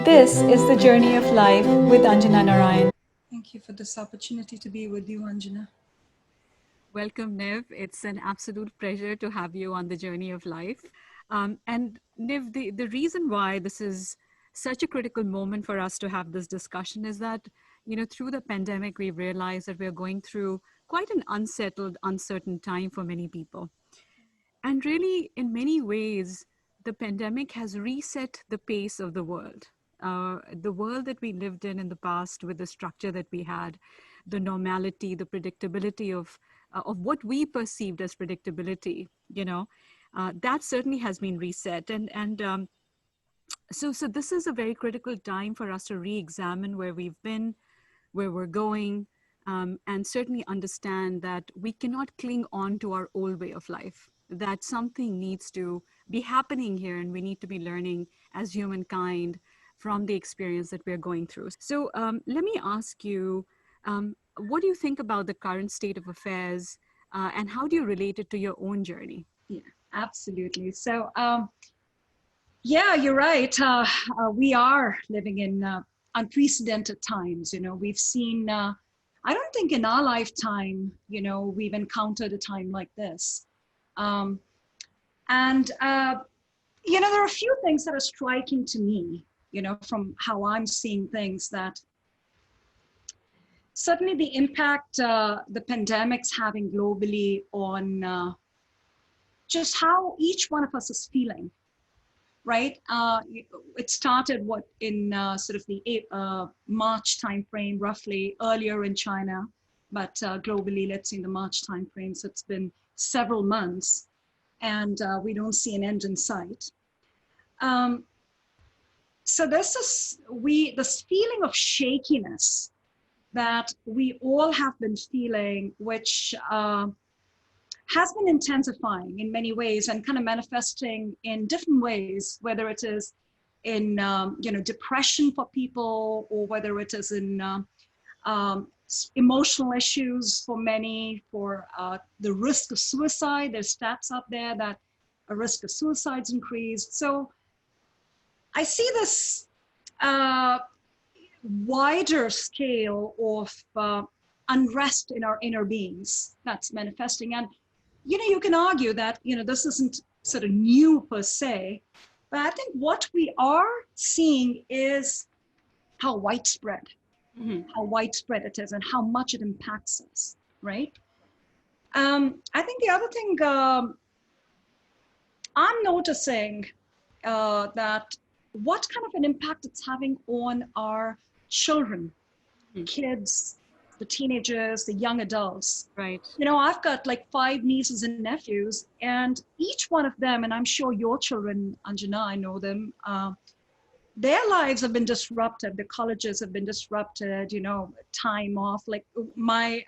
This is the Journey of Life with Anjana Narayan. Thank you for this opportunity to be with you, Anjana. Welcome, Niv. It's an absolute pleasure to have you on the journey of life. And Niv, the reason why this is such a critical moment for us to have this discussion is that, through the pandemic, we've realized that we're going through quite an unsettled, uncertain time for many people. And really, in many ways, the pandemic has reset the pace of the world. The world that we lived in the past with the structure that we had, the normality, the predictability of what we perceived as predictability, that certainly has been reset. So this is a very critical time for us to re-examine where we've been, where we're going, and certainly understand that we cannot cling on to our old way of life, that something needs to be happening here and we need to be learning as humankind from the experience that we're going through. So let me ask you, what do you think about the current state of affairs and how do you relate it to your own journey? Yeah, absolutely. So, yeah, you're right. We are living in unprecedented times. We've seen, I don't think in our lifetime, we've encountered a time like this. And, there are a few things that are striking to me, from how I'm seeing things, that certainly the impact the pandemic's having globally on just how each one of us is feeling, right? It started in sort of the March timeframe, roughly earlier in China, but globally, let's say in the March timeframe. So it's been several months, and we don't see an end in sight. So this feeling of shakiness that we all have been feeling, which has been intensifying in many ways and kind of manifesting in different ways, whether it is in depression for people, or whether it is in emotional issues for many, for the risk of suicide. There's stats up there that a risk of suicide's increased. So I see this wider scale of unrest in our inner beings that's manifesting. And you can argue that this isn't sort of new per se, but I think what we are seeing is how widespread it is and how much it impacts us, right? I think the other thing I'm noticing that what kind of an impact it's having on our children, kids, the teenagers, the young adults. Right. I've got like 5 nieces and nephews, and each one of them, and I'm sure your children, Anjana, I know them, their lives have been disrupted. The colleges have been disrupted, time off. Like my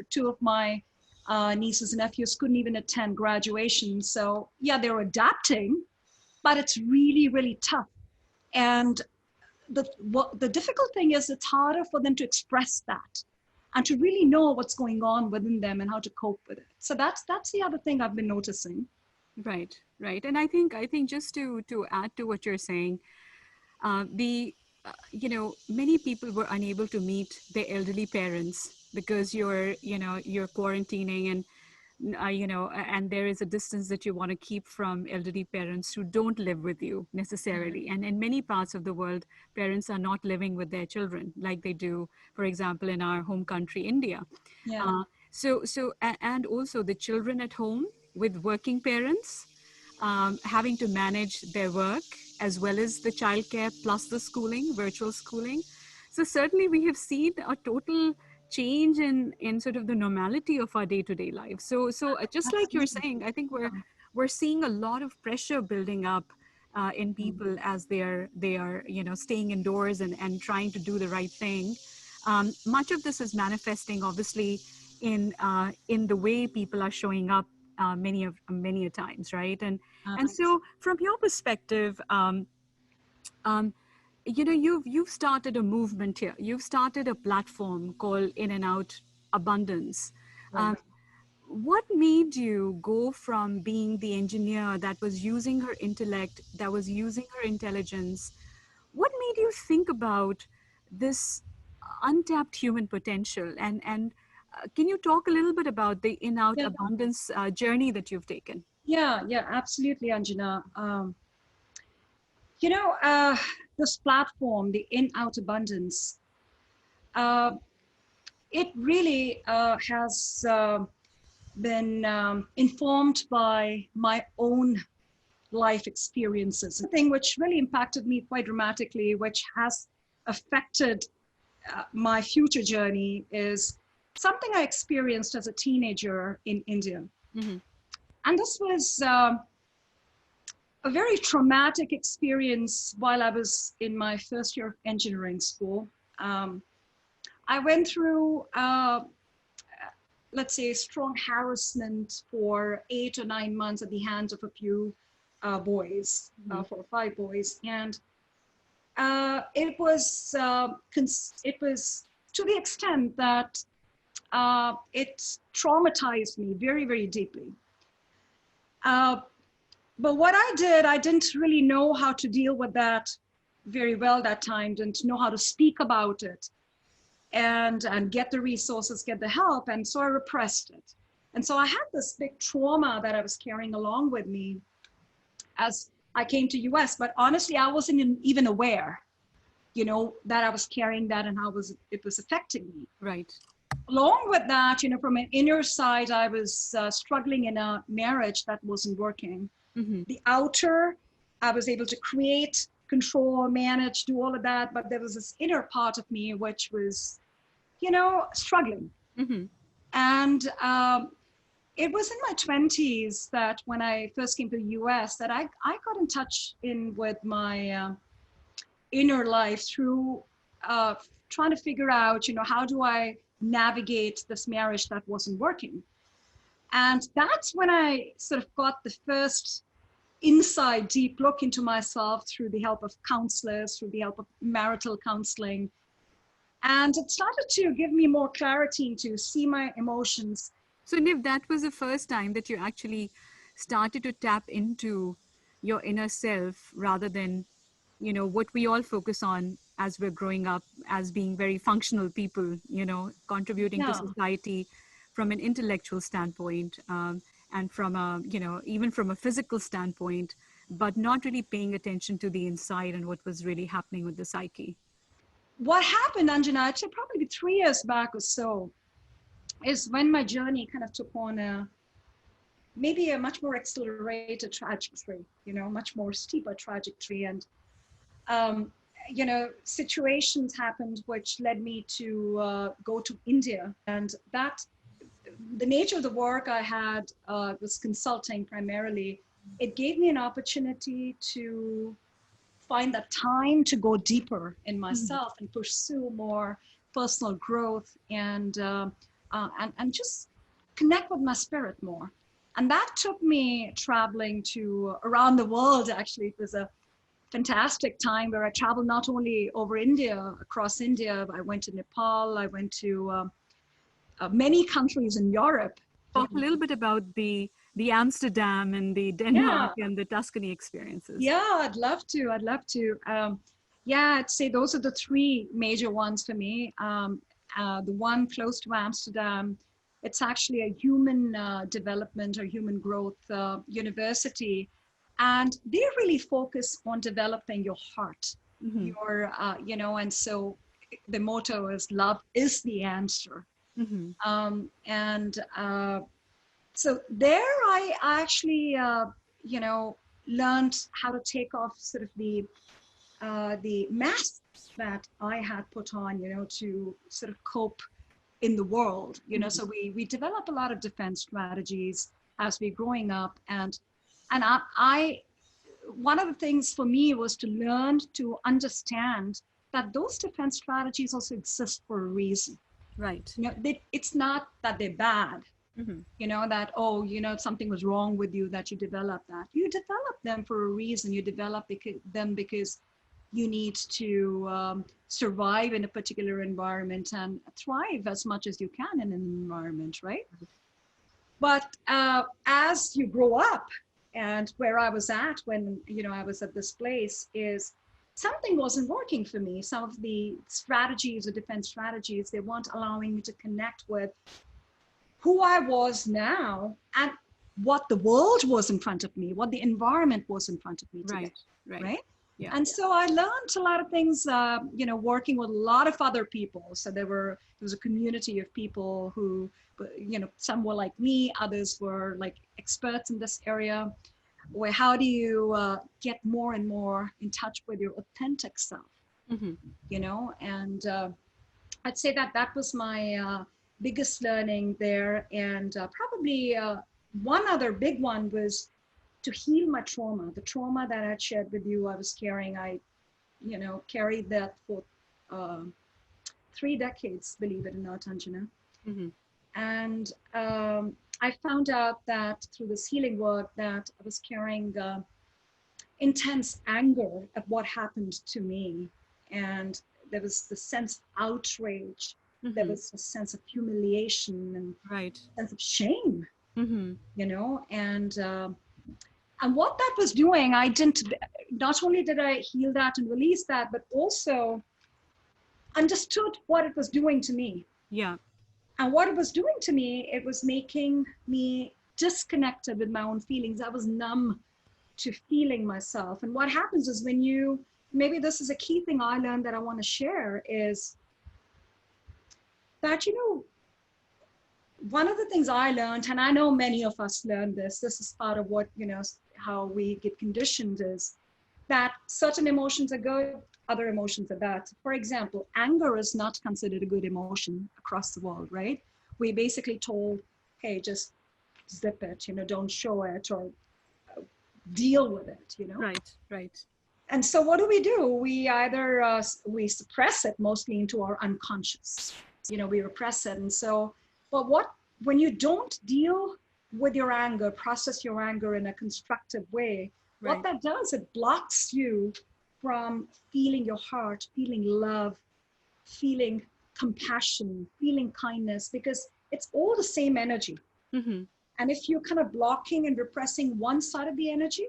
2 of my nieces and nephews couldn't even attend graduation. So yeah, they're adapting, but it's really, really tough. And the difficult thing is it's harder for them to express that and to really know what's going on within them and how to cope with it. So that's the other thing I've been noticing. Right. And I think just to add to what you're saying, many people were unable to meet their elderly parents because you're quarantining and and there is a distance that you want to keep from elderly parents who don't live with you necessarily. And in many parts of the world, parents are not living with their children like they do, for example, in our home country, India. Yeah. And also the children at home with working parents, having to manage their work as well as the childcare plus the schooling, virtual schooling. So certainly we have seen a total change in sort of the normality of our day-to-day life. So just like you're saying, I think we're seeing a lot of pressure building up in people as they are staying indoors and trying to do the right thing. Much of this is manifesting obviously in the way people are showing up many a times, right? And so from your perspective, you've started a movement here. You've started a platform called In-and-OUTAbundance. What made you go from being the engineer that was using her intellect, that was using her intelligence? What made you think about this untapped human potential? And can you talk a little bit about the in-out Yeah, abundance journey that you've taken? yeah, absolutely, Anjana. You know, this platform, the In-Out-Abundance, uh, it really has been informed by my own life experiences. The thing which really impacted me quite dramatically, which has affected my future journey, is something I experienced as a teenager in India. Mm-hmm. And this was a very traumatic experience while I was in my first year of engineering school. I went through, let's say, strong harassment for 8 or 9 months at the hands of a few boys, 4 or 5 boys, and it was to the extent that it traumatized me very, very deeply. But what I didn't really know how to deal with that very well that time, didn't know how to speak about it and get the resources, get the help. And so I repressed it. And so I had this big trauma that I was carrying along with me as I came to US, but honestly, I wasn't even aware, you know, that I was carrying that and how it was affecting me. Right. Along with that, you know, from an inner side, I was struggling in a marriage that wasn't working. Mm-hmm. The outer, I was able to create, control, manage, do all of that. But there was this inner part of me which was, you know, struggling. Mm-hmm. And it was in my 20s that when I first came to the US that I got in touch with my inner life through trying to figure out, you know, how do I navigate this marriage that wasn't working? And that's when I sort of got the first inside deep look into myself through the help of counselors, through the help of marital counseling. And it started to give me more clarity to see my emotions. So, Niv, that was the first time that you actually started to tap into your inner self rather than, you know, what we all focus on as we're growing up as being very functional people, you know, contributing to Yeah. society from an intellectual standpoint, and from a, you know, even from a physical standpoint, but not really paying attention to the inside and what was really happening with the psyche. What happened, Anjana, I'd say probably 3 years back or so, is when my journey kind of took on maybe a much more accelerated trajectory, you know, much more steeper trajectory. And, you know, situations happened which led me to go to India. And that, the nature of the work I had was consulting primarily. It gave me an opportunity to find that time to go deeper in myself and pursue more personal growth and just connect with my spirit more. And that took me traveling to around the world. Actually, it was a fantastic time where I traveled not only over India, across India. I went to Nepal. I went to many countries in Europe. Talk a little bit about the Amsterdam and the Denmark and the Tuscany experiences. Yeah, I'd love to. I'd love to. Yeah, I'd say those are the 3 major ones for me. The one close to Amsterdam, it's actually a human development or human growth university. And they really focus on developing your heart, your, you know, and so the motto is love is the answer. So there I actually, you know, learned how to take off sort of the masks that I had put on, you know, to sort of cope in the world, you know. So we develop a lot of defense strategies as we're growing up. And I one of the things for me was to learn to understand that those defense strategies also exist for a reason. Right. You know, it's not that they're bad. You know, that, oh, you know, something was wrong with you that you developed that. You develop them for a reason. You develop them because you need to survive in a particular environment and thrive as much as you can in an environment, right? But as you grow up, and where I was at when, you know, I was at this place is something wasn't working for me. Some of the strategies or defense strategies, they weren't allowing me to connect with who I was now and what the world was in front of me, what the environment was in front of me today. Right. Yeah. And so I learned a lot of things, working with a lot of other people. So there was a community of people who, some were like me, others were like experts in this area. Where how do you get more and more in touch with your authentic self, and I'd say that was my biggest learning there. And probably one other big one was to heal my trauma, the trauma that I had shared with you. I was carrying, carried that for 3 decades, believe it or not, Anjana. And I found out that through this healing work that I was carrying intense anger at what happened to me. And there was the sense of outrage. There was a sense of humiliation and a sense of shame, and what that was doing, not only did I heal that and release that, but also understood what it was doing to me. Yeah. And what it was doing to me, it was making me disconnected with my own feelings. I was numb to feeling myself. And what happens is maybe this is a key thing I learned that I want to share, is that, one of the things I learned, and I know many of us learned this is part of what, how we get conditioned, is that certain emotions are good, other emotions are bad. For example, anger is not considered a good emotion across the world, right? We basically told, hey, just zip it, don't show it or deal with it, Right. And so what do? We either, we suppress it mostly into our unconscious, we repress it. And so, but when you don't deal with your anger, process your anger in a constructive way, what that does, it blocks you from feeling your heart, feeling love, feeling compassion, feeling kindness, because it's all the same energy. And if you're kind of blocking and repressing one side of the energy,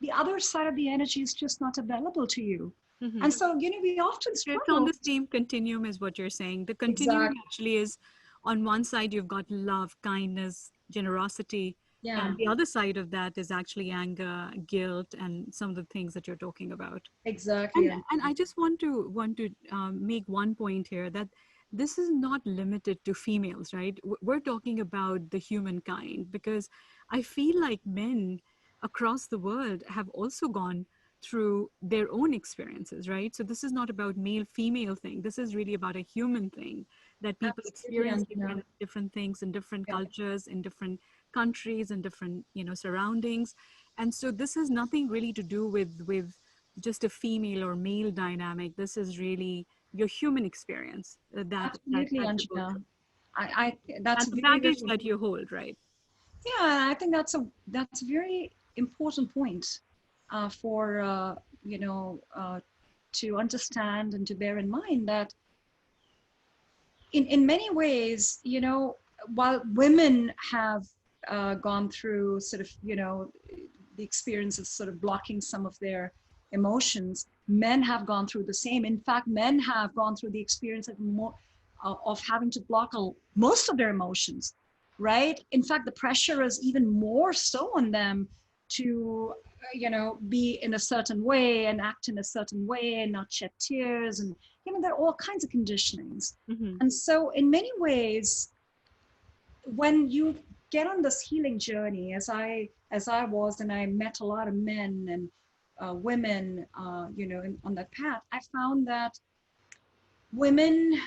the other side of the energy is just not available to you. And so, we often struggle. It's on the same continuum is what you're saying. The continuum actually is, on one side, you've got love, kindness, generosity. Yeah. And the other side of that is actually anger, guilt, and some of the things that you're talking about. Exactly. And I just want to make one point here, that this is not limited to females, right? We're talking about the humankind, because I feel like men across the world have also gone through their own experiences, right? So this is not about male female thing. This is really about a human thing, that people experience different things in different cultures, in different countries, and different surroundings. And so this has nothing really to do with just a female or male dynamic. This is really your human experience Absolutely, Anjana. That's the baggage that you hold, right? Yeah, I think that's a very important point for to understand and to bear in mind, that in many ways, while women have gone through sort of the experience of sort of blocking some of their emotions, men have gone through the same. In fact, men have gone through the experience of having to block most of their emotions, right? In fact, the pressure is even more so on them to be in a certain way and act in a certain way and not shed tears, and there are all kinds of conditionings. And so in many ways, when you get on this healing journey, as I was, and I met a lot of men and women, on that path, I found that women,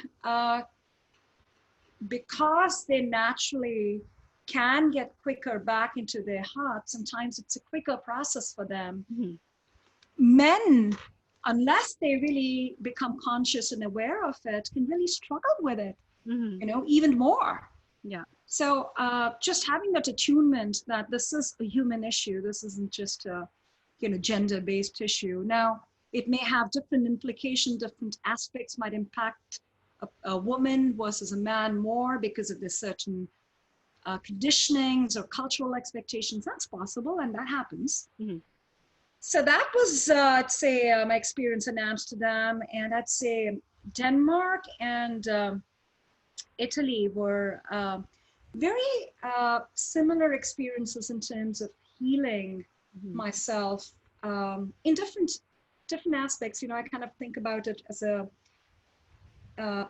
because they naturally can get quicker back into their heart, sometimes it's a quicker process for them. Men, unless they really become conscious and aware of it, can really struggle with it, even more. Yeah. So just having that attunement that this is a human issue, this isn't just a gender-based issue. Now, it may have different implications, different aspects might impact a woman versus a man more because of the certain conditionings or cultural expectations. That's possible, and that happens. So that was, I'd say, my experience in Amsterdam, and I'd say Denmark and Italy were very similar experiences in terms of healing myself in different aspects. You know, I kind of think about it as a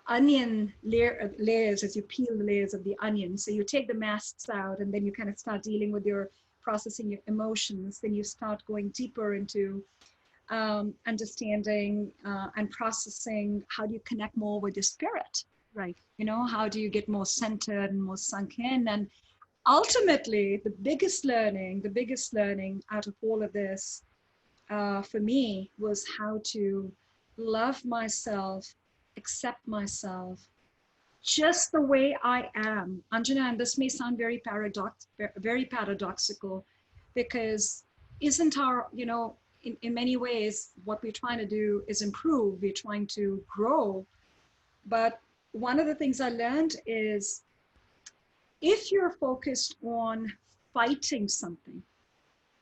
onion layers, as you peel the layers of the onion. So you take the masks out, and then you kind of start dealing with your processing your emotions. Then you start going deeper into understanding and processing. How do you connect more with your spirit? Right. You know, how do you get more centered and more sunk in? And ultimately, the biggest learning out of all of this for me was how to love myself, accept myself, just the way I am. Anjana, and this may sound very paradoxical, because isn't our, you know, in many ways, what we're trying to do is improve, we're trying to grow. But one of the things I learned is if you're focused on fighting something,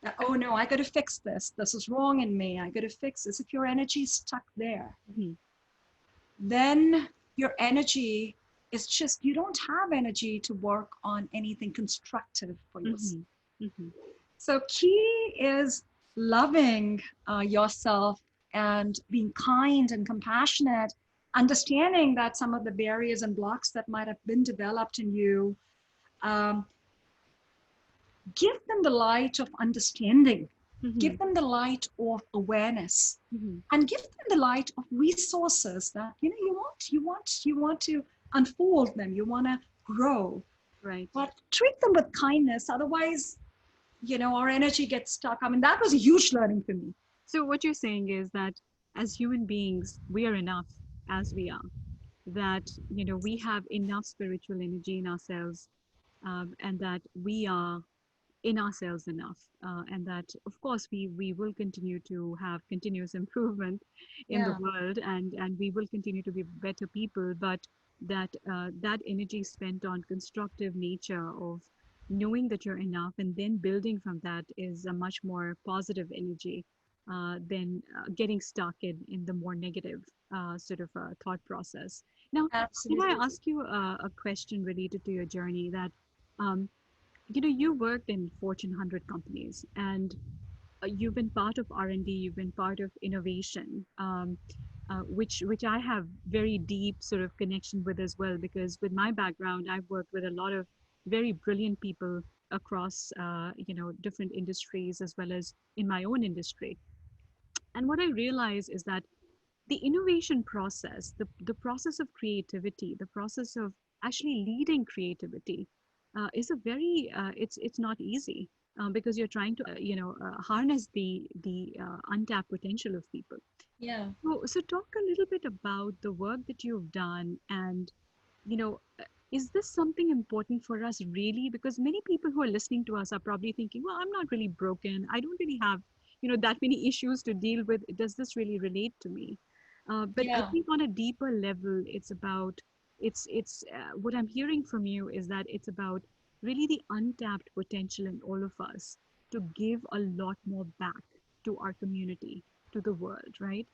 that, oh no, I got to fix this. This is wrong in me. I got to fix this. If your energy is stuck there, then your energy is just, you don't have energy to work on anything constructive for yourself. So key is loving yourself and being kind and compassionate, understanding that some of the barriers and blocks that might have been developed in you, give them the light of understanding, give them the light of awareness, and give them the light of resources that, you know, you want to unfold them, you want to grow. Right. But treat them with kindness. Otherwise, you know, our energy gets stuck. I mean, that was a huge learning for me. So what you're saying is that as human beings, we are enough as we are. That, you know, we have enough spiritual energy in ourselves, and that we are in ourselves enough, and that of course we will continue to have continuous improvement in the Yeah, world, and we will continue to be better people, but that that energy spent on constructive nature of knowing that you're enough and then building from that is a much more positive energy than getting stuck in the more negative sort of thought process. Now, can I absolutely. ask you a question related to your journey that you know, you worked in Fortune 100 companies, and you've been part of R&D, you've been part of innovation, which I have very deep sort of connection with as well, because with my background, I've worked with a lot of very brilliant people across, you know, different industries as well as in my own industry. And what I realize is that the innovation process, the process of creativity, the process of actually leading creativity is a very, it's not easy because you're trying to, you know, harness the untapped potential of people. Yeah. So talk a little bit about the work that you've done, and you know, is this something important for us really? Because many people who are listening to us are probably thinking, well, I'm not really broken. I don't really have, you know, that many issues to deal with. Does this really relate to me? But I Yeah. think on a deeper level, it's about, it's what I'm hearing from you is that it's about really the untapped potential in all of us to give a lot more back to our community, to the world, right?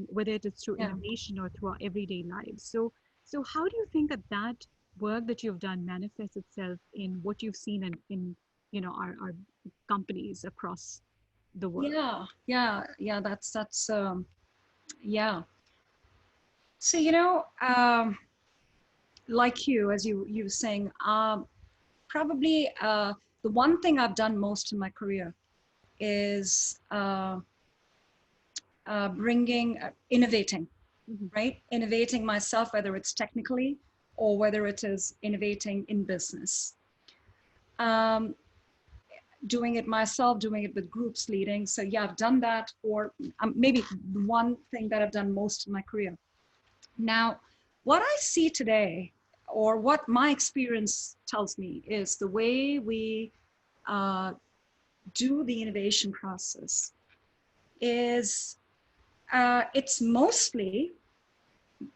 Whether it is through Yeah. innovation or through our everyday lives. So how do you think that that work that you've done manifests itself in what you've seen in you know our companies across the world? Yeah. Yeah. Yeah. That's yeah. So, you know, like you, as you were saying, probably the one thing I've done most in my career is bringing, innovating, Mhm. right? Innovating myself, whether it's technically or whether it is innovating in business. Um, doing it myself, doing it with groups leading. So yeah, I've done that, or maybe the one thing that I've done most in my career. Now, what I see today, or what my experience tells me, is the way we uh, do the innovation process is it's mostly,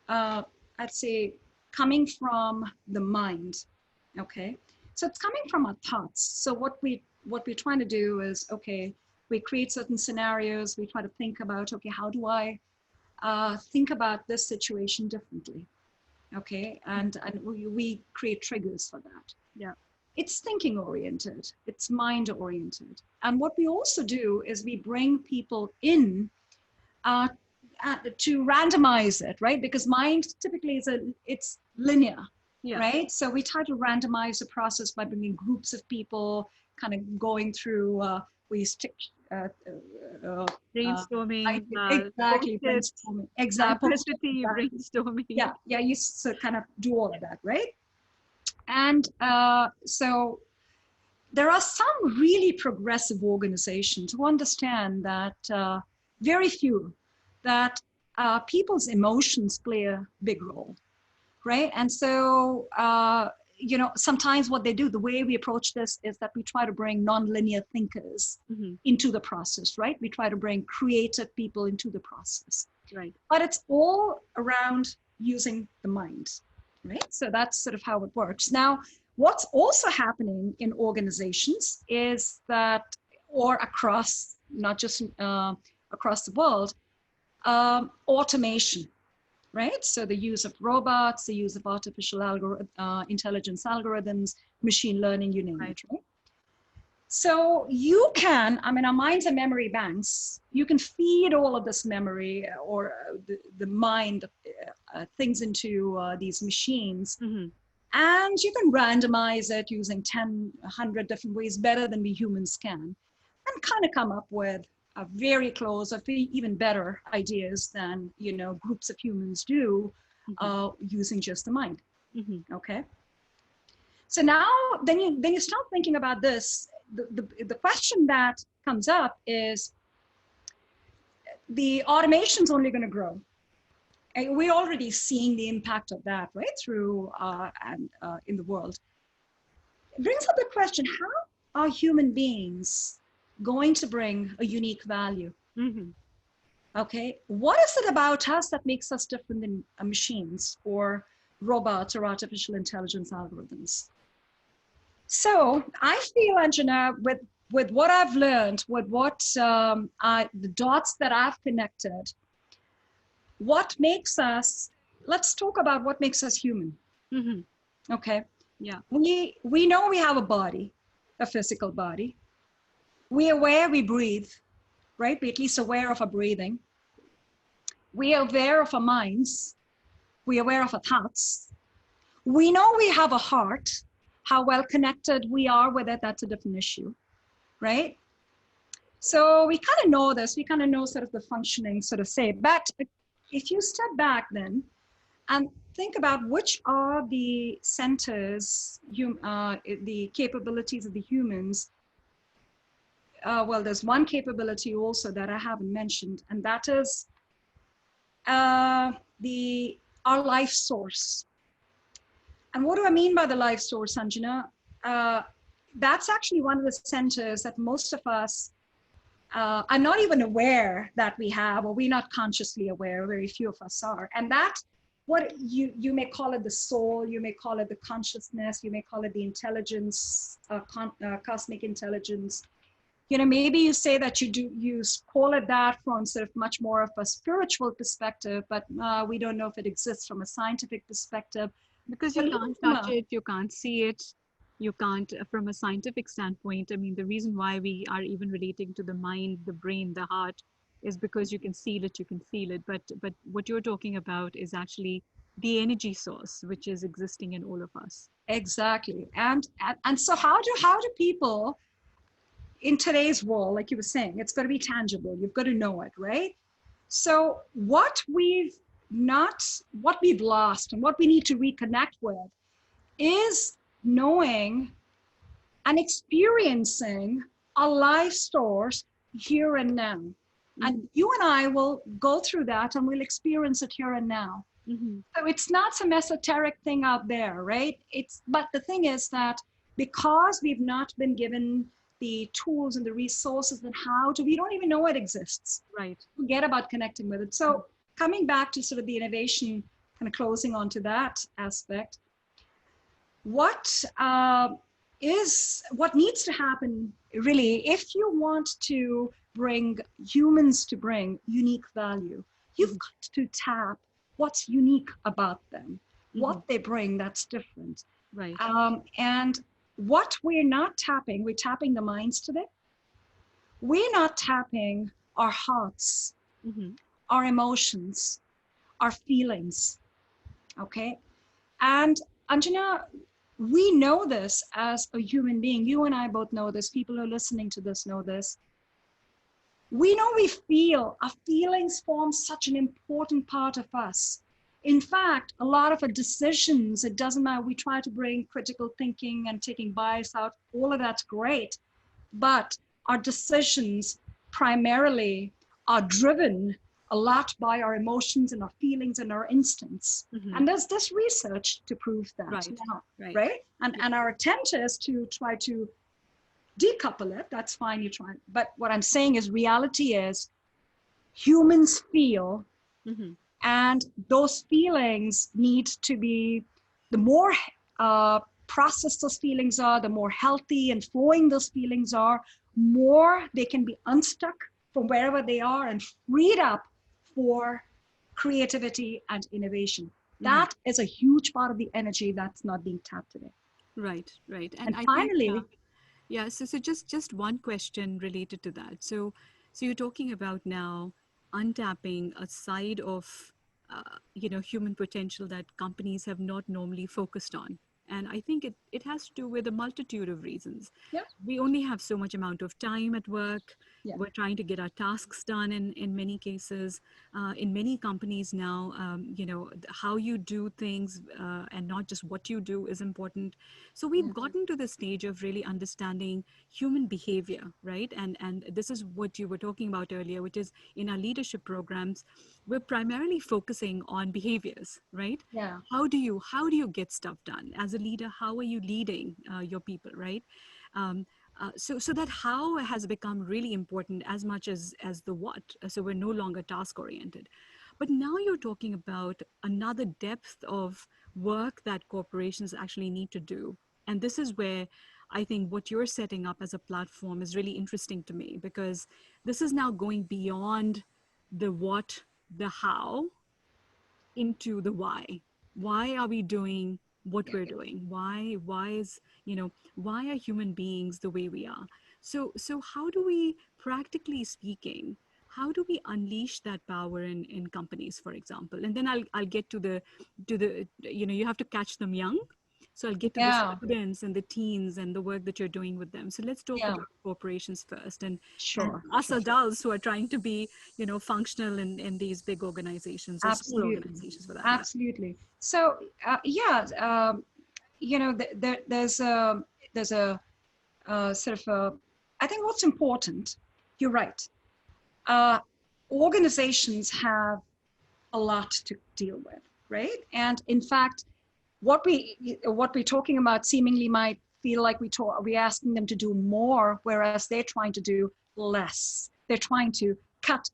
I'd say, coming from the mind. Okay, so it's coming from our thoughts. So what we're trying to do is, okay, We create certain scenarios. We try to think about, okay, how do I think about this situation differently? Okay, and we create triggers for that. Yeah. It's thinking oriented, it's mind oriented. And what we also do is we bring people in to randomize it, right? Because mind typically it's linear, Yeah. right? So we try to randomize the process by bringing groups of people, kind of going through, we stick, Brainstorming, exactly, post-its, brainstorming, exactly, simplicity, brainstorming. yeah, you kind of do all of that, right? And so there are some really progressive organizations who understand that very few, that people's emotions play a big role, right? And so, you know, sometimes what they do, the way we approach this is that we try to bring nonlinear thinkers into the process, right? We try to bring creative people into the process. Right. But it's all around using the mind, right? So that's sort of how it works. Now, what's also happening in organizations is that, or across, not just across the world, automation, right? So the use of robots, the use of artificial intelligence algorithms, machine learning, you name it, right? So you can, I mean, our minds are memory banks. You can feed all of this memory or the mind things into these machines. And you can randomize it using 10, 100 different ways better than we humans can, and kind of come up with a very close or even better ideas than, you know, groups of humans do using just the mind. Okay. So now, then you start thinking about this. The question that comes up is, the automation's only going to grow. And we're already seeing the impact of that, right, through in the world. It brings up the question, how are human beings going to bring a unique value? Okay, what is it about us that makes us different than machines or robots or artificial intelligence algorithms? So I feel, Anjana, with what I've learned, with what the dots that I've connected, what makes us, let's talk about what makes us human. Okay. Yeah. We know we have a body, a physical body. We're aware we breathe, right? We're at least aware of our breathing. We are aware of our minds. We're aware of our thoughts. We know we have a heart. How well connected we are with it, that's a different issue, right? So we kind of know this. We kind of know sort of the functioning, sort of say. But if you step back then and think about which are the centers, the capabilities of the humans. Well, there's one capability also that I haven't mentioned, and that is our life source. And what do I mean by the life source, Sanjana? That's actually one of the centers that most of us are not even aware that we have, or we're not consciously aware, very few of us are. And that, what you may call it the soul, you may call it the consciousness, you may call it the intelligence, cosmic intelligence. You know, maybe you say that you call it that from sort of much more of a spiritual perspective, but we don't know if it exists from a scientific perspective. Because you can't touch it, you can't see it, you can't, from a scientific standpoint, I mean, the reason why we are even relating to the mind, the brain, the heart, is because you can see it, you can feel it. But what you're talking about is actually the energy source, which is existing in all of us. Exactly. And so how do people in today's world, like you were saying, it's got to be tangible. You've got to know it, right? So what we've lost and what we need to reconnect with is knowing and experiencing a life source here and now. And you and I will go through that and we'll experience it here and now. So it's not some esoteric thing out there, right? But the thing is that because we've not been given the tools and the resources and we don't even know it exists. Right. Forget about connecting with it. So coming back to sort of the innovation, kind of closing onto that aspect, what is what needs to happen really, if you want to bring humans to bring unique value, you've got to tap what's unique about them, what they bring that's different. Right. And what we're not tapping, we're tapping the minds today. We're not tapping our hearts, our emotions, our feelings, okay? And Anjana, we know this as a human being. You and I both know this. People who are listening to this know this. We know we feel. Our feelings form such an important part of us. In fact, a lot of our decisions, it doesn't matter, we try to bring critical thinking and taking bias out, all of that's great. But our decisions primarily are driven a lot by our emotions and our feelings and our instincts. And there's this research to prove that now, right? And our attempt is to try to decouple it. That's fine, you try. But what I'm saying is reality is humans feel, and those feelings need to be, the more processed those feelings are, the more healthy and flowing those feelings are, more they can be unstuck from wherever they are and freed up for creativity and innovation. That is a huge part of the energy that's not being tapped today. Right. And I finally, think, yeah. So just one question related to that. So you're talking about now untapping a side of human potential that companies have not normally focused on. And I think it has to do with a multitude of reasons. Yeah. We only have so much amount of time at work. Yeah. We're trying to get our tasks done in many cases. In many companies now, how you do things and not just what you do is important. So we've gotten to the stage of really understanding human behavior, right? And this is what you were talking about earlier, which is in our leadership programs, we're primarily focusing on behaviors, right? Yeah. How do you get stuff done as a leader? How are you leading your people, right? So that how has become really important as much as the what. So we're no longer task oriented. But now you're talking about another depth of work that corporations actually need to do. And this is where I think what you're setting up as a platform is really interesting to me, because this is now going beyond the what, the how, into the why. Why are we doing what we're doing? Why is, why are human beings the way we are? So how do we, practically speaking, how do we unleash that power in companies, for example? And then I'll get to the you have to catch them young. So I'll get to the students and the teens and the work that you're doing with them. So let's talk about corporations first, and us adults who are trying to be, functional in these big organizations or small organizations for that matter. Absolutely. So there's a sort of a, I think what's important, you're right. Organizations have a lot to deal with, right? And in fact, what we're talking about seemingly might feel like we're asking them to do more, whereas they're trying to do less. They're trying to cut,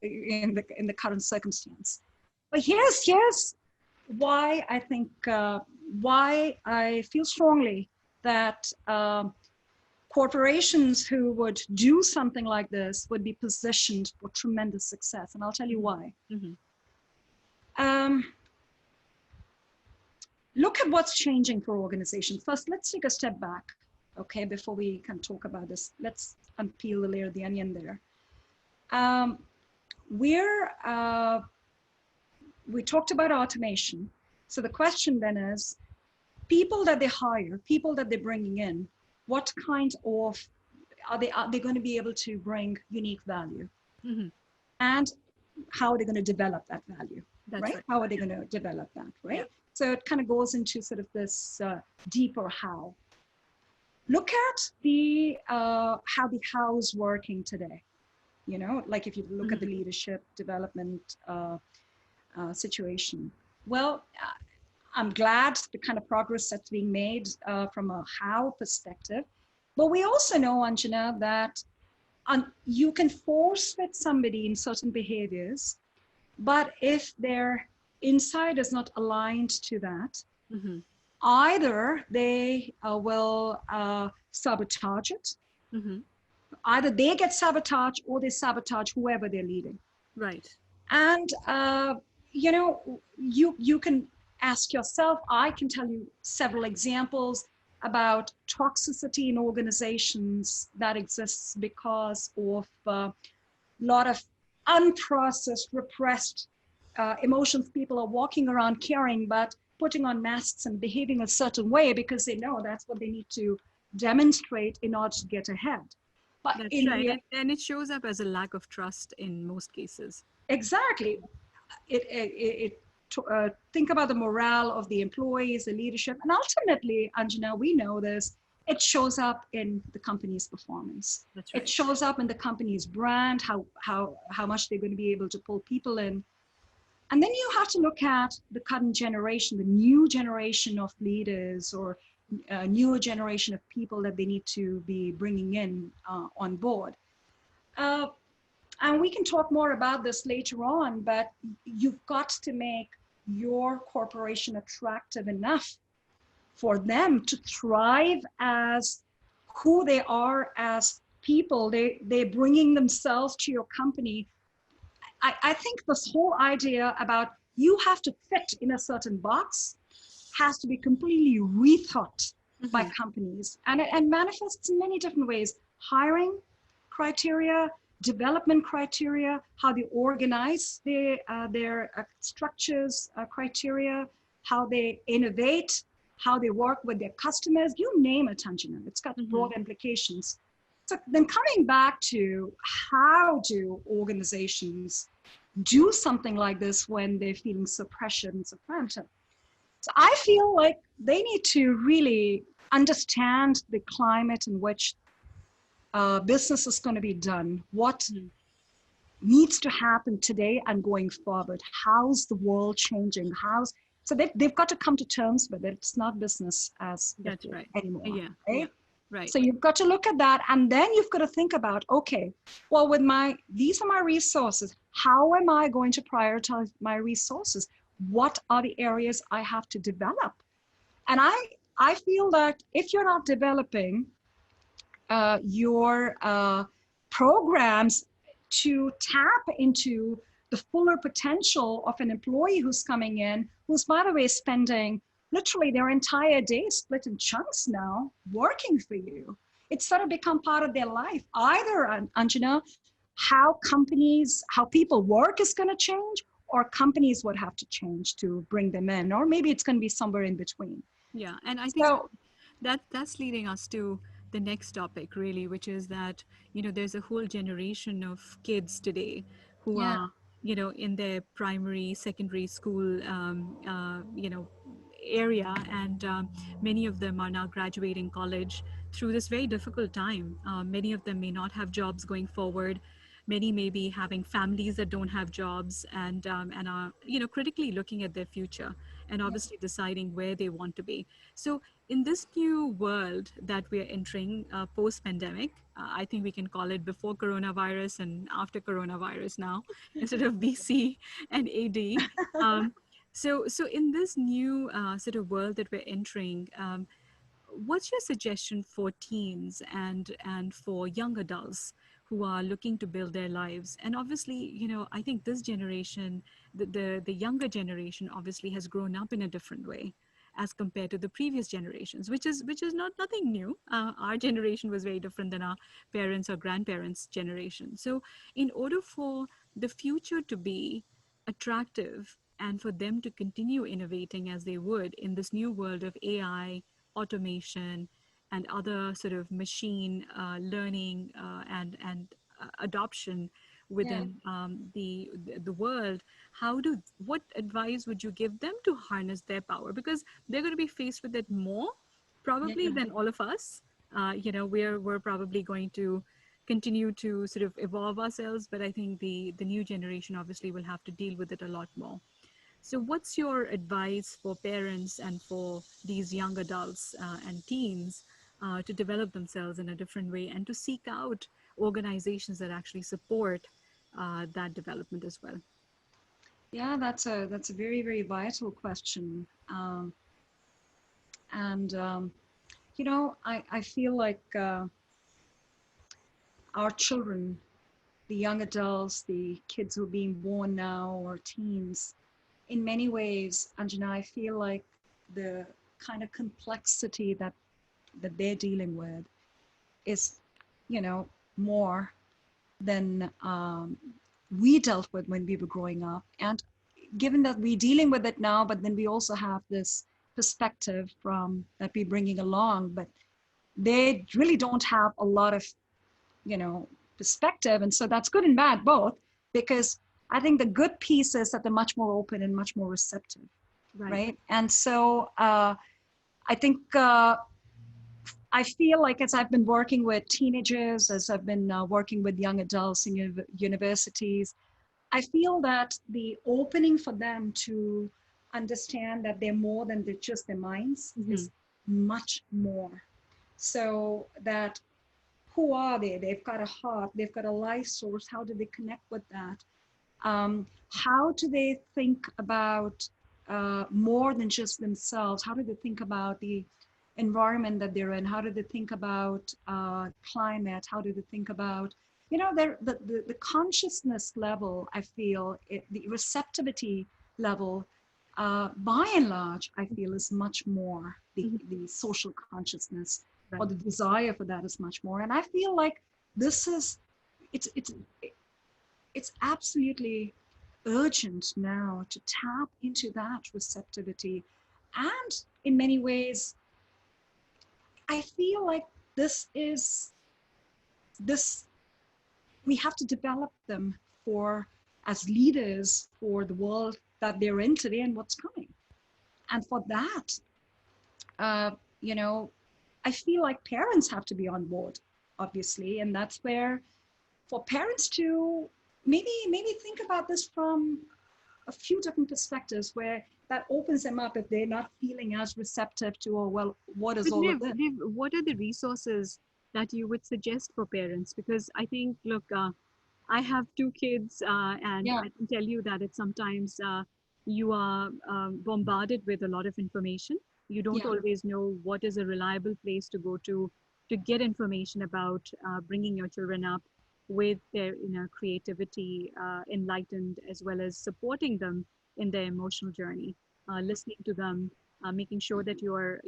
in the current circumstance. But here's why I think, why I feel strongly that corporations who would do something like this would be positioned for tremendous success. And I'll tell you why. Look at what's changing for organizations. First, let's take a step back, okay, before we can talk about this. Let's unpeel the layer of the onion there. We talked about automation. So the question then is, people that they hire, people that they're bringing in, what kind of, are they going to be able to bring unique value? And how are they going to develop that value? That's right? How are they going to develop that, right? Yeah. So it kind of goes into sort of this deeper how. Look at the how the how is working today. Like if you look at the leadership development situation. Well, I'm glad the kind of progress that's being made from a how perspective. But we also know, Anjana, that you can force fit somebody in certain behaviors, but if their inside is not aligned to that, either they will sabotage it, Mm-hmm. either they get sabotaged or they sabotage whoever they're leading. Right. And you can ask yourself. I can tell you several examples about toxicity in organizations that exists because of a lot of unprocessed, repressed emotions. People are walking around caring, but putting on masks and behaving a certain way because they know that's what they need to demonstrate in order to get ahead. But That's in right. real, And it shows up as a lack of trust in most cases. exactly, think about the morale of the employees, the leadership, and ultimately, Anjana, we know this, it shows up in the company's performance. That's It right. shows up in the company's brand, how much they're going to be able to pull people in. And then you have to look at the current generation, the new generation of leaders, or a newer generation of people that they need to be bringing in on board. Uh, and we can talk more about this later on, but you've got to make your corporation attractive enough for them to thrive as who they are as people. They're bringing themselves to your company. I think this whole idea about you have to fit in a certain box has to be completely rethought by Mm-hmm. companies, and it manifests in many different ways. Hiring criteria, development criteria, how they organize their structures criteria, how they innovate, how they work with their customers, you name it, Tanjana. It's got Mm-hmm. broad implications. So then coming back to how do organizations do something like this when they're feeling so pressured and so frantic? So I feel like they need to really understand the climate in which business is going to be done, what Mm-hmm. needs to happen today and going forward. How's the world changing? So they've got to come to terms with it. It's not business as That's before right. anymore, Yeah. Yeah. right? Right. So you've got to look at that, and then you've got to think about, okay, well, these are my resources. How am I going to prioritize my resources? What are the areas I have to develop? And I feel that if you're not developing your programs to tap into the fuller potential of an employee who's coming in, who's, by the way, spending literally their entire day split in chunks now working for you. It's sort of become part of their life. Either, Anjana, how people work is going to change, or companies would have to change to bring them in, or maybe it's going to be somewhere in between. Yeah. And I think So, that's leading us to the next topic, really, which is that, there's a whole generation of kids today who yeah, are, in their primary, secondary school, area, and many of them are now graduating college through this very difficult time. Many of them may not have jobs going forward. Many may be having families that don't have jobs, and are, critically looking at their future, and yeah, obviously deciding where they want to be. So in this new world that we are entering, post-pandemic, I think we can call it before coronavirus and after coronavirus now, instead of BC and AD. Um, so in this new sort of world that we're entering, what's your suggestion for teens and for young adults who are looking to build their lives? And obviously, I think this generation, the younger generation, obviously has grown up in a different way as compared to the previous generations, which is not nothing new. Our generation was very different than our parents or grandparents' generation. So in order for the future to be attractive and for them to continue innovating as they would in this new world of AI, automation, and other sort of machine learning, and adoption yeah, within the world, what advice would you give them to harness their power? Because they're going to be faced with it more probably yeah. than all of us. We're probably going to continue to sort of evolve ourselves, but I think the new generation obviously will have to deal with it a lot more. So, what's your advice for parents and for these young adults and teens to develop themselves in a different way and to seek out organizations that actually support that development as well? Yeah, that's a very, very vital question. And, I feel like our children, the young adults, the kids who are being born now or teens, in many ways, Anjana, I feel like the kind of complexity that they're dealing with is, more than we dealt with when we were growing up. And given that we're dealing with it now, but then we also have this perspective from that we're bringing along, but they really don't have a lot of, perspective. And so that's good and bad both, because I think the good piece is that they're much more open and much more receptive, right? And so I think I feel like as I've been working with teenagers, as I've been working with young adults in universities, I feel that the opening for them to understand that they're more than just their minds is much more. So that who are they? They've got a heart, they've got a life source. How do they connect with that? How do they think about more than just themselves? How do they think about the environment that they're in? How do they think about climate? How do they think about, the consciousness level, I feel, the receptivity level, by and large, I feel is much more the social consciousness or the desire for that is much more. And I feel like this is, it's absolutely urgent now to tap into that receptivity. And in many ways, I feel like we have to develop them as leaders for the world that they're in today and what's coming. And for that, I feel like parents have to be on board, obviously. And that's where for parents to maybe think about this from a few different perspectives, where that opens them up if they're not feeling as receptive to, oh, well, what is all of this? Niv, what are the resources that you would suggest for parents? Because I think, look, I have two kids, and I can tell you that it's sometimes you are bombarded with a lot of information. You don't always know what is a reliable place to go to get information about bringing your children up with their creativity, enlightened, as well as supporting them in their emotional journey, listening to them, making sure that you're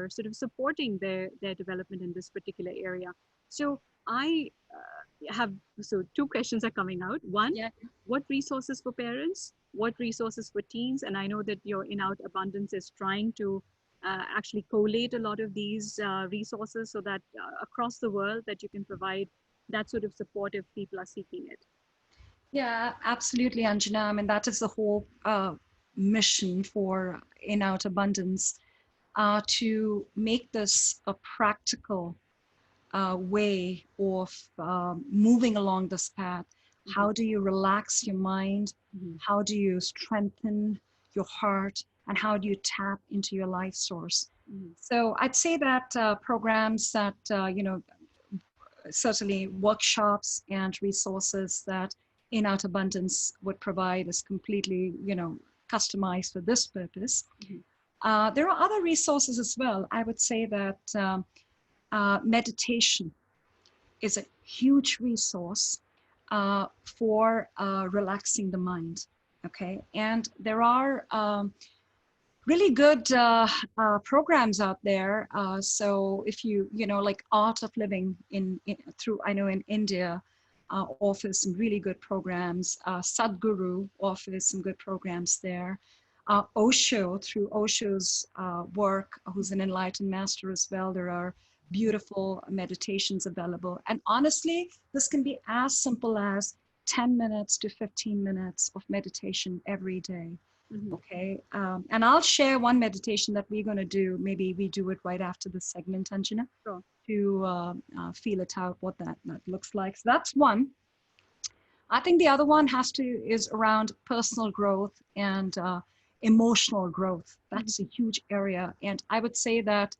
sort of supporting their development in this particular area. So I two questions are coming out. One, what resources for parents? What resources for teens? And I know that your In-Out-Abundance is trying to actually collate a lot of these resources so that across the world that you can provide that sort of support if people are seeking it. Yeah, absolutely, Anjana. I mean, that is the whole mission for In-Out-Abundance, to make this a practical way of moving along this path. How do you relax your mind? How do you strengthen your heart? And how do you tap into your life source? So I'd say that programs that, certainly workshops and resources that In-Out-Abundance would provide is completely, customized for this purpose. There are other resources as well. I would say that meditation is a huge resource for relaxing the mind. Okay, and there are really good programs out there. So if you like Art of Living I know in India offers some really good programs. Sadhguru offers some good programs there. Osho, through Osho's work, who's an enlightened master as well, there are beautiful meditations available. And honestly, this can be as simple as 10 minutes to 15 minutes of meditation every day. Okay, and I'll share one meditation that we're going to do. Maybe we do it right after this segment, Anjana, to feel it out, what that looks like. So that's one. I think the other one is around personal growth and emotional growth. That's a huge area. And I would say that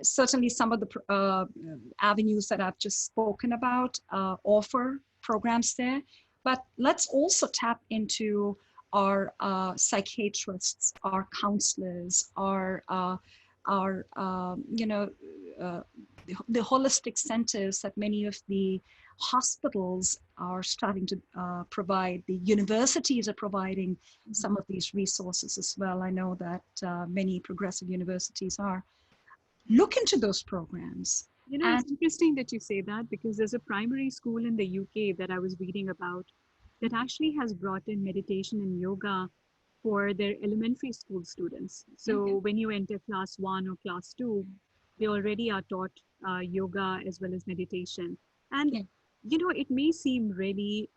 certainly some of the avenues that I've just spoken about offer programs there. But let's also tap into our psychiatrists, our counselors, uh, the holistic centers that many of the hospitals are starting to provide. The universities are providing some of these resources as well. I know that many progressive universities are. Look into those programs. You know, it's interesting that you say that, because there's a primary school in the UK that I was reading about that actually has brought in meditation and yoga for their elementary school students. So when you enter class 1 or class 2, they already are taught yoga as well as meditation. And, you know, it may seem really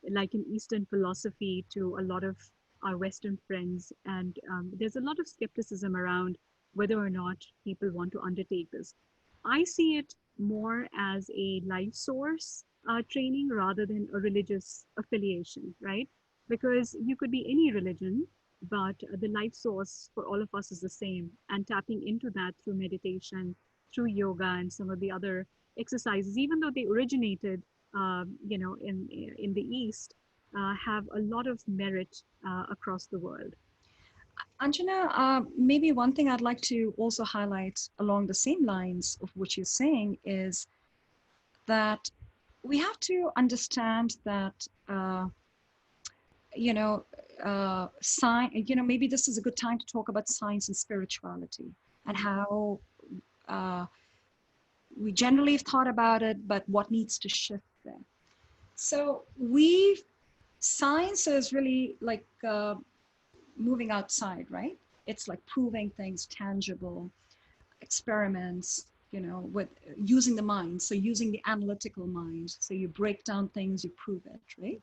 like an Eastern philosophy to a lot of our Western friends. And there's a lot of skepticism around whether or not people want to undertake this. I see it more as a life source training rather than a religious affiliation, right? Because you could be any religion, but the life source for all of us is the same. And tapping into that through meditation, through yoga, and some of the other exercises, even though they originated, you know, in the East, have a lot of merit across the world. Anjana, maybe one thing I'd like to also highlight along the same lines of what you're saying is that we have to understand that, maybe this is a good time to talk about science and spirituality and how we generally have thought about it, but what needs to shift there. So science is really like, moving outside, right? It's like proving things tangible, experiments, you know, with using the mind. So using the analytical mind. So you break down things, you prove it, right?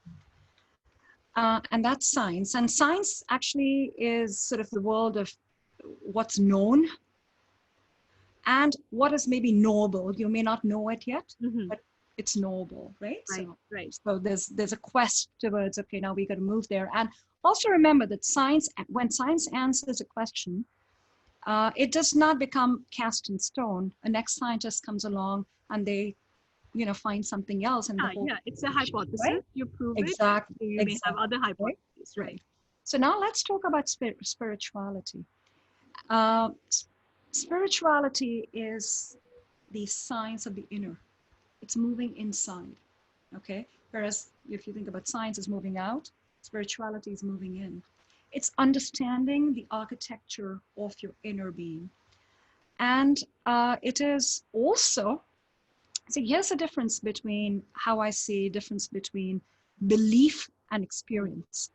And that's science. And science actually is sort of the world of what's known and what is maybe knowable. You may not know it yet, but it's knowable, right? So there's a quest towards, okay, now we got to move there. And also remember that when science answers a question, it does not become cast in stone. A next scientist comes along and they, you know, find something else. And it's a hypothesis. Right? You prove exactly. it. You may have other hypotheses. Right. So now let's talk about spirituality. Spirituality is the science of the inner. It's moving inside. Okay. Whereas if you think about science is moving out, spirituality is moving in. It's understanding the architecture of your inner being. And it is also, so here's the difference between how I see difference between belief and experience.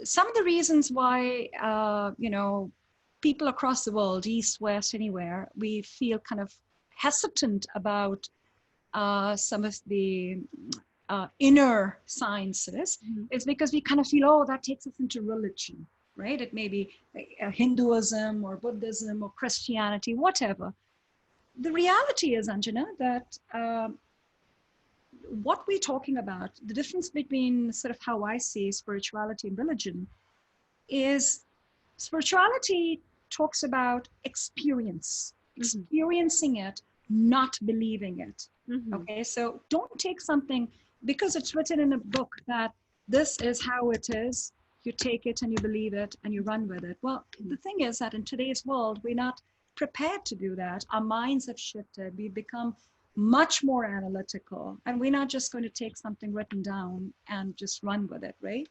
Some of the reasons why, people across the world, East, West, anywhere, we feel kind of hesitant about some of the inner sciences, is because we kind of feel, oh, that takes us into religion, right? It may be Hinduism or Buddhism or Christianity, whatever. The reality is, Anjana, that what we're talking about, the difference between sort of how I see spirituality and religion is spirituality talks about experiencing it, not believing it. Okay, so don't take something because it's written in a book that this is how it is. You take it and you believe it and you run with it. Well, the thing is that in today's world, we're not prepared to do that. Our minds have shifted. We've become much more analytical, and we're not just going to take something written down and just run with it, right?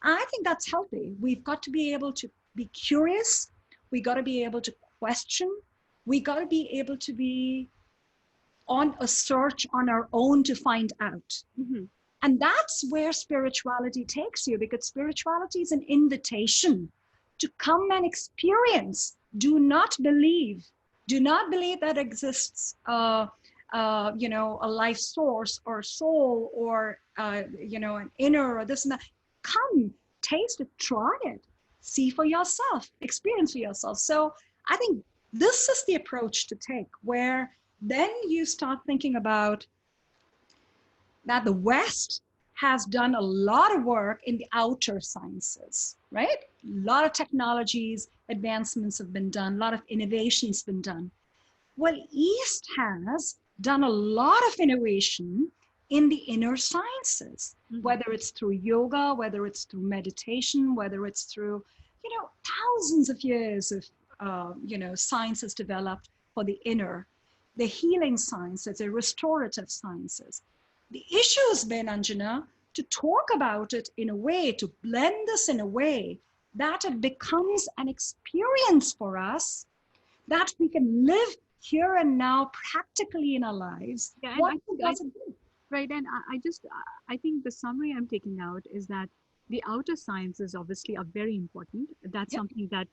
I think that's healthy. We've got to be able to be curious. We got to be able to question. We got to be able to be on a search on our own to find out. And that's where spirituality takes you, because spirituality is an invitation to come and experience. Do not believe that exists, a life source or soul or, an inner or this and that. Come, taste it, try it, see for yourself, experience for yourself. So I think this is the approach to take, where then you start thinking about that the West has done a lot of work in the outer sciences, right? A lot of technologies, advancements have been done, a lot of innovations been done. Well, East has done a lot of innovation in the inner sciences, whether it's through yoga, whether it's through meditation, whether it's through, thousands of years of, sciences developed for the inner, the healing sciences, the restorative sciences. The issue has been, Anjana, to talk about it in a way, to blend this in a way that it becomes an experience for us that we can live here and now practically in our lives. Yeah, What and does it do? right, and I think the summary I'm taking out is that the outer sciences obviously are very important. That's Yep. something that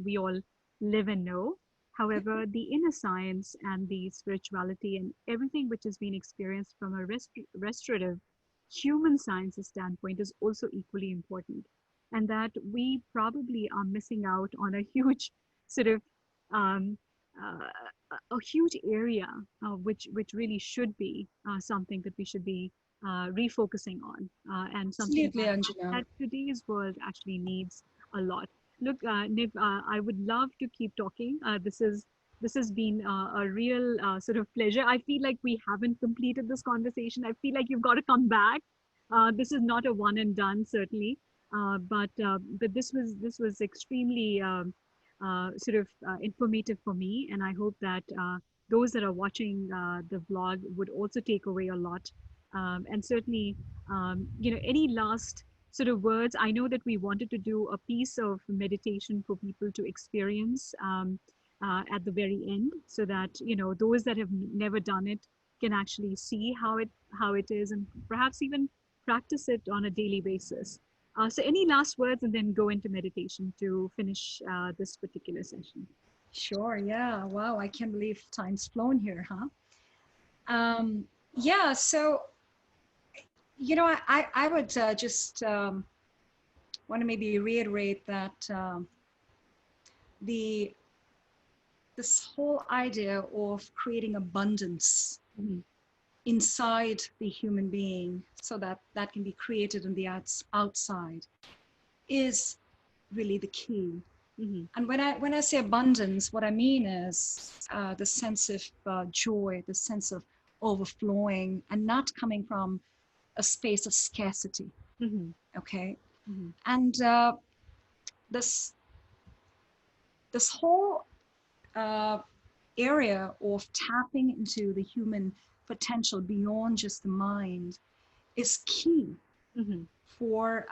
we all live and know. However, the inner science and the spirituality and everything which has been experienced from a restorative human sciences standpoint is also equally important, and that we probably are missing out on a huge sort of um, a huge area which really should be something that we should be refocusing on, and something Absolutely, that Anjana. today's world actually needs a lot. Look, Niv, I would love to keep talking. This has been a real sort of pleasure. I feel like we haven't completed this conversation. I feel like you've got to come back. This is not a one and done, certainly, but this was extremely informative for me, and I hope that those that are watching the vlog would also take away a lot. And certainly, any last sort of words? I know that we wanted to do a piece of meditation for people to experience at the very end, so that those that have never done it can actually see how it is, and perhaps even practice it on a daily basis. So any last words, and then go into meditation to finish this particular session. Sure, yeah. Wow, I can't believe time's flown here, huh? Yeah, so, I would just want to maybe reiterate that this whole idea of creating abundance Mhm. inside the human being so that that can be created on the outside is really the key. Mhm. And when I say abundance, what I mean is the sense of joy, the sense of overflowing, and not coming from a space of scarcity. Mhm. Okay, Mhm. and this this whole area of tapping into the human potential beyond just the mind is key Mhm. for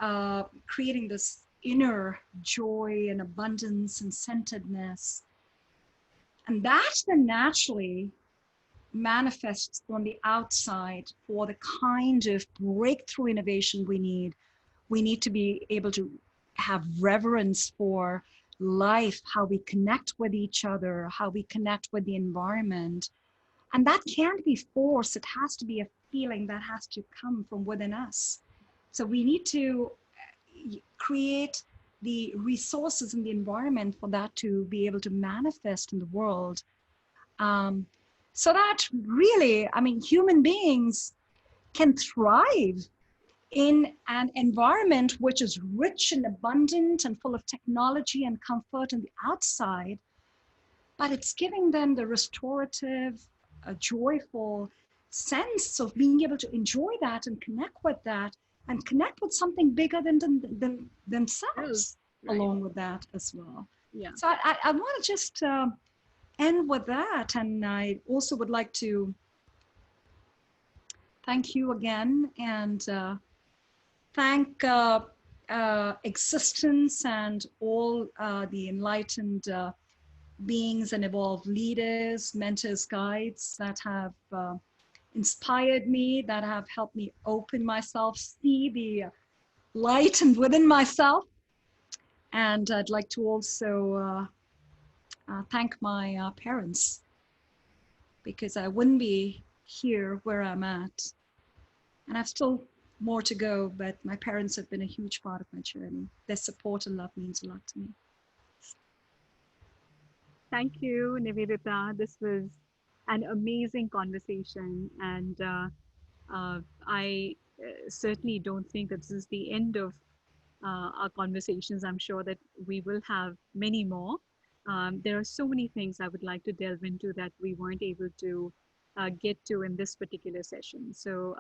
creating this inner joy and abundance and centeredness. And that then naturally manifests on the outside for the kind of breakthrough innovation we need. We need to be able to have reverence for life, how we connect with each other, how we connect with the environment. And that can't be forced. It has to be a feeling that has to come from within us. So we need to create the resources in the environment for that to be able to manifest in the world. Um, so that really, I mean, human beings can thrive in an environment which is rich and abundant and full of technology and comfort on the outside, but it's giving them the restorative, joyful sense of being able to enjoy that and connect with that and connect with something bigger than themselves Right. along with that as well. Yeah. So I want to just end with that. And I also would like to thank you again and thank existence and all the enlightened beings and evolved leaders, mentors, guides that have inspired me, that have helped me open myself, see the light and within myself. And I'd like to also thank my parents, because I wouldn't be here where I'm at. And I've still more to go, but my parents have been a huge part of my journey. Their support and love means a lot to me. Thank you, Nivedita. This was an amazing conversation, and I certainly don't think that this is the end of our conversations. I'm sure that we will have many more. There are so many things I would like to delve into that we weren't able to get to in this particular session. So,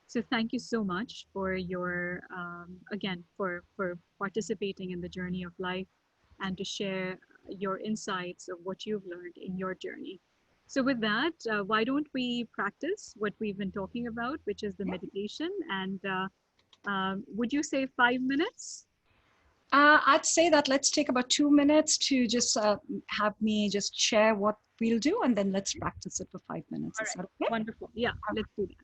so thank you so much for your, again, for participating in the journey of life and to share your insights of what you've learned in your journey. So with that, why don't we practice what we've been talking about, which is the meditation? And would you say 5 minutes? I'd say that let's take about 2 minutes to just have me just share what we'll do, and then let's practice it for 5 minutes. All Is right. that okay? Wonderful. Yeah, let's do that.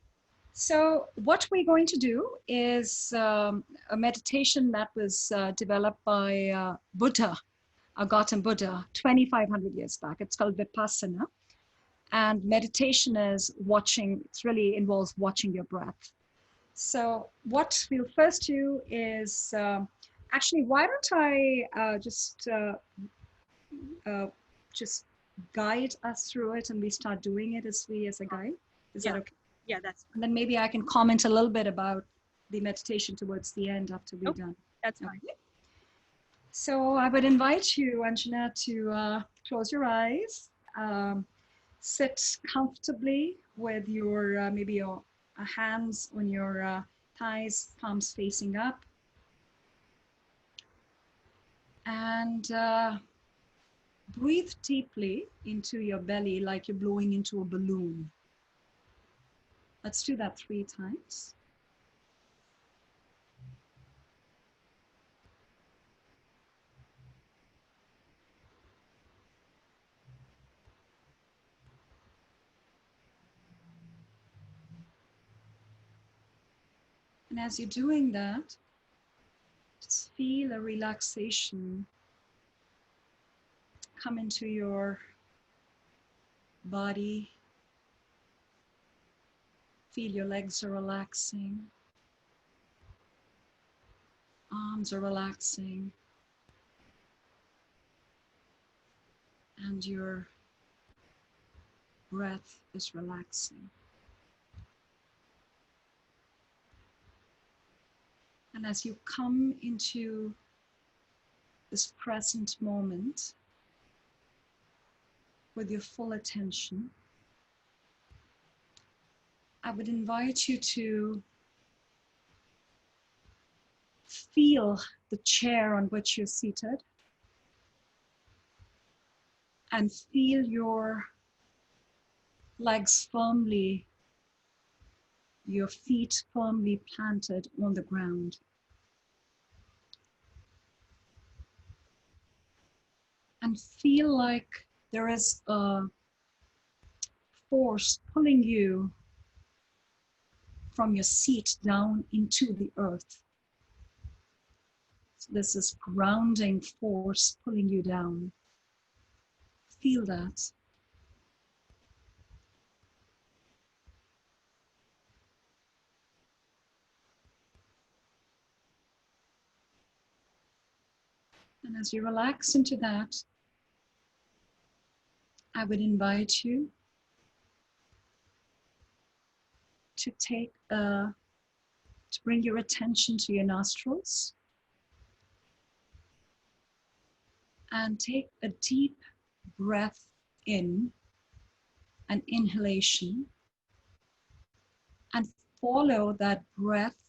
So what we're going to do is a meditation that was developed by Buddha, Gautam Buddha, 2,500 years back. It's called Vipassana. And meditation is watching, it really involves watching your breath. So what we'll first do is, actually, why don't I just guide us through it, and we start doing it as a guide? Is that okay? Yeah, that's fine. And then maybe I can comment a little bit about the meditation towards the end after we're done. That's fine. Okay. So I would invite you, Anjana, to close your eyes, sit comfortably with your maybe your hands on your thighs, palms facing up, and breathe deeply into your belly like you're blowing into a balloon. Let's do that 3 times. And as you're doing that, just feel a relaxation come into your body. Feel your legs are relaxing, arms are relaxing, and your breath is relaxing. And as you come into this present moment with your full attention, I would invite you to feel the chair on which you're seated and feel your legs firmly, your feet firmly planted on the ground. And feel like there is a force pulling you from your seat down into the earth. So there's this grounding force pulling you down. Feel that. And as you relax into that, I would invite you to bring your attention to your nostrils and take a deep breath in, an inhalation, and follow that breath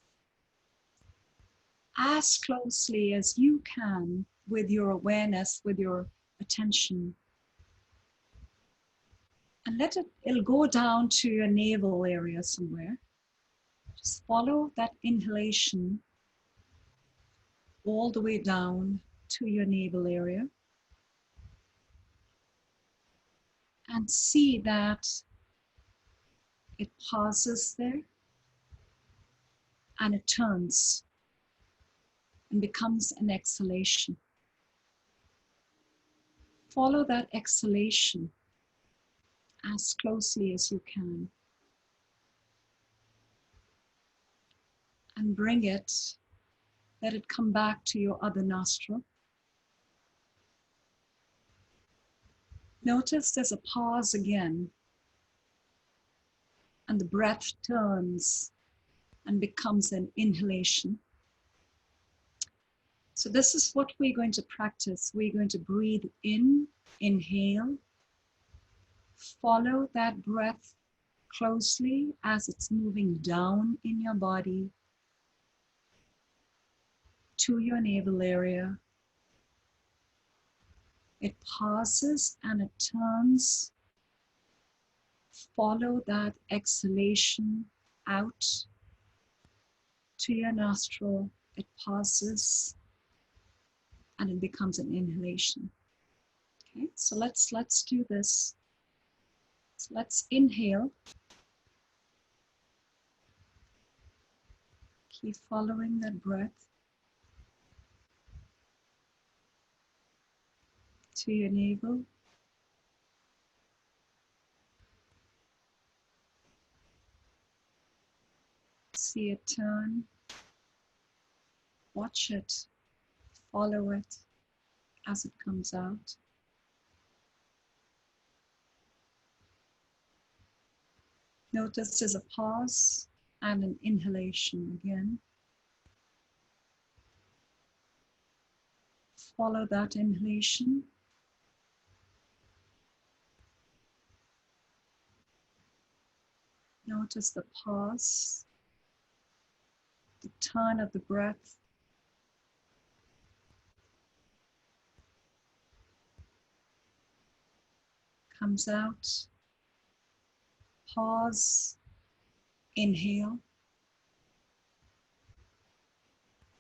as closely as you can with your awareness, with your attention. And it'll go down to your navel area somewhere. Just follow that inhalation all the way down to your navel area. And see that it pauses there and it turns and becomes an exhalation. Follow that exhalation as closely as you can. And let it come back to your other nostril. Notice there's a pause again, and the breath turns and becomes an inhalation. So this is what we're going to practice. We're going to breathe in, inhale, Follow that breath closely as it's moving down in your body to your navel area. It passes and it turns. Follow that exhalation out to your nostril. It passes and it becomes an inhalation. Okay, so let's do this. So let's inhale. Keep following that breath to your navel. See it turn. Watch it. Follow it as it comes out. Notice there's a pause and an inhalation again. Follow that inhalation. Notice the pause, the turn of the breath. Comes out. Pause. Inhale.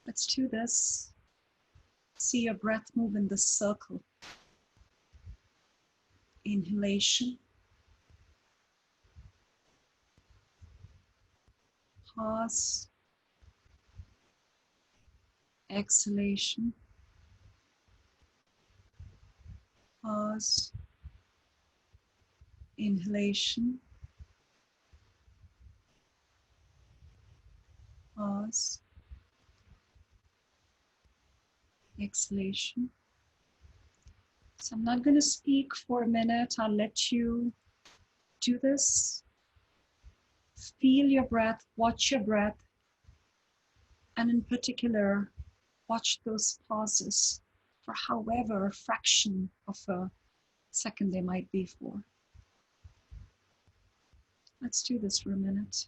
Let's do this. See your breath move in this circle. Inhalation. Pause. Exhalation. Pause. Inhalation. Pause. Exhalation. So I'm not going to speak for a minute. I'll let you do this. Feel your breath, watch your breath, and in particular, watch those pauses for however a fraction of a second they might be for. Let's do this for a minute.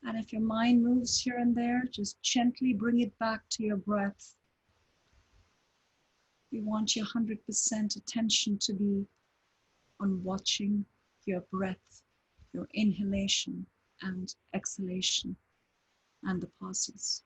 And if your mind moves here and there, just gently bring it back to your breath. We want your 100% attention to be on watching your breath, your inhalation and exhalation, and the pauses.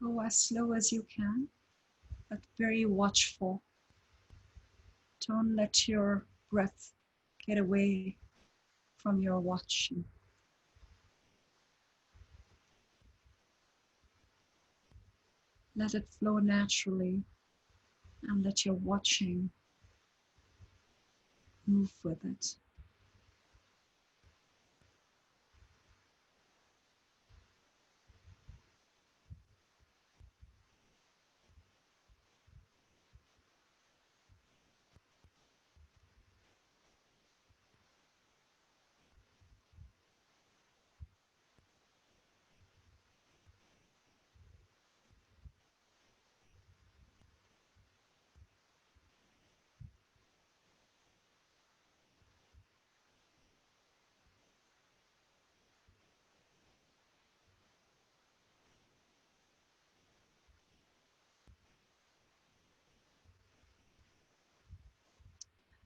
Go as slow as you can, but very watchful. Don't let your breath get away from your watching. Let it flow naturally and let your watching move with it.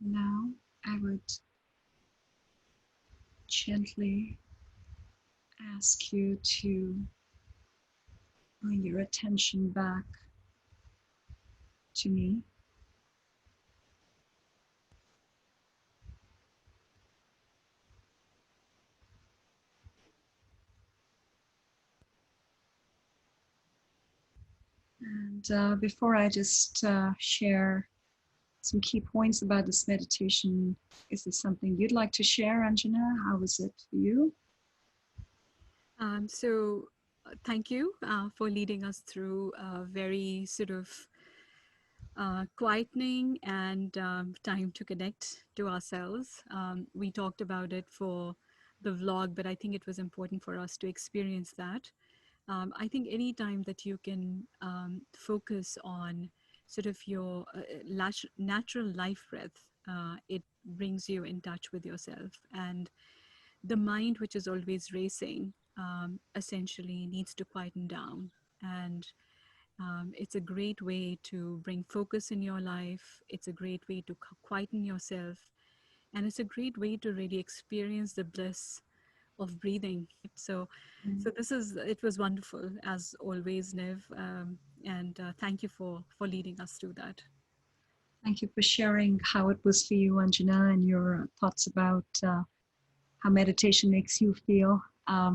Now I would gently ask you to bring your attention back to me. And before I just share some key points about this meditation, is there something you'd like to share, Anjana? How was it for you? Thank you for leading us through a very sort of quietening and time to connect to ourselves. We talked about it for the vlog, but I think it was important for us to experience that. I think any time that you can focus on sort of your natural life breath, it brings you in touch with yourself. And the mind, which is always racing, essentially needs to quieten down. And it's a great way to bring focus in your life. It's a great way to quieten yourself. And it's a great way to really experience the bliss of breathing. So it was wonderful as always, Niv. And thank you for leading us through that. Thank you for sharing how it was for you, Anjana, and your thoughts about how meditation makes you feel. A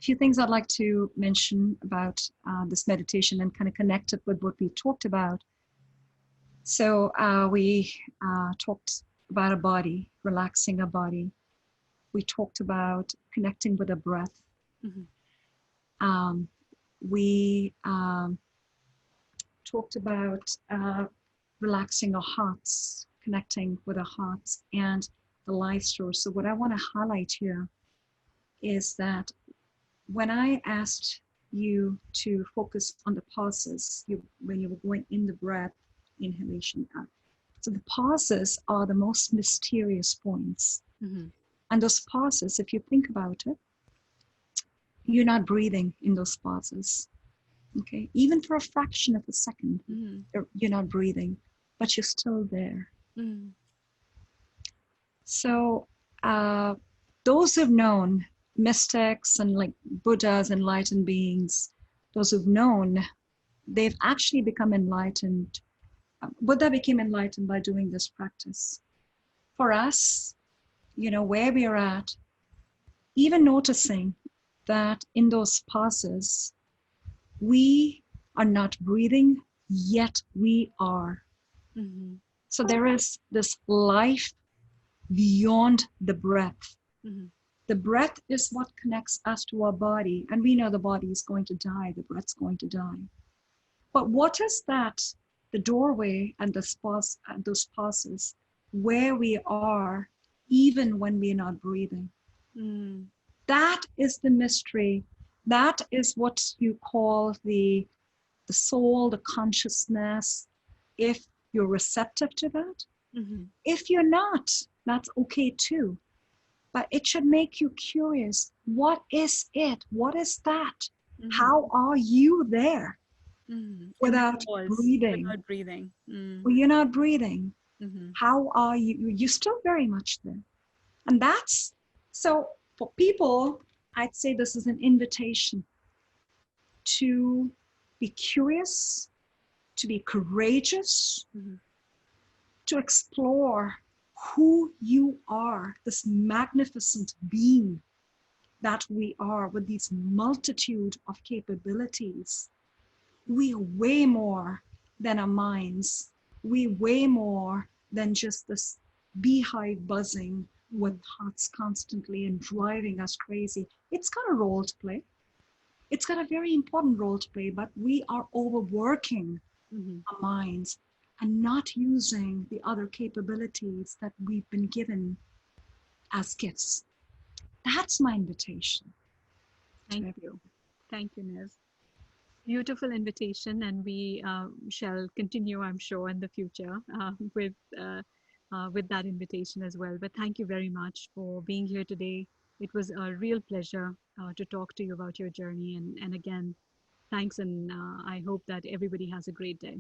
few things I'd like to mention about this meditation and kind of connect it with what we talked about. So we talked about a body, relaxing a body. We talked about connecting with a breath. Mm-hmm. We talked about relaxing our hearts, connecting with our hearts and the life source. So what I want to highlight here is that when I asked you to focus on the pauses, when you were going in the breath, inhalation, out. So the pauses are the most mysterious points. Mm-hmm. And those pauses, if you think about it, you're not breathing in those pauses. Okay, even for a fraction of a second, you're not breathing, but you're still there. So those who've known mystics and like Buddhas, enlightened beings, those who've known, they've actually become enlightened. Buddha became enlightened by doing this practice. For us, where we are at, even noticing that in those pauses, we are not breathing, yet we are. Mm-hmm. So there is this life beyond the breath. Mm-hmm. The breath is what connects us to our body. And we know the body is going to die, the breath's going to die. But what is that? The doorway and those pauses where we are, even when we're not breathing. Mm. That is the mystery. That is what you call the soul, the consciousness, if you're receptive to that. Mm-hmm. If you're not, that's okay too. But it should make you curious. What is it? What is that? Mm-hmm. How are you there? Mm-hmm. Without breathing? Without breathing. Mm. Well, you're not breathing. Mm-hmm. How are you? You're still very much there. And that's, so for people, I'd say this is an invitation to be curious, to be courageous, Mm-hmm. to explore who you are, this magnificent being that we are with these multitude of capabilities. We are way more than our minds. We way more than just this beehive buzzing with thoughts constantly and driving us crazy. It's got a role to play. It's got a very important role to play, but we are overworking our minds and not using the other capabilities that we've been given as gifts. That's my invitation. Thank you. Thank you, Niv. Beautiful invitation, and we shall continue, I'm sure, in the future with that invitation as well. But thank you very much for being here today. It was a real pleasure to talk to you about your journey. And again, thanks, and I hope that everybody has a great day.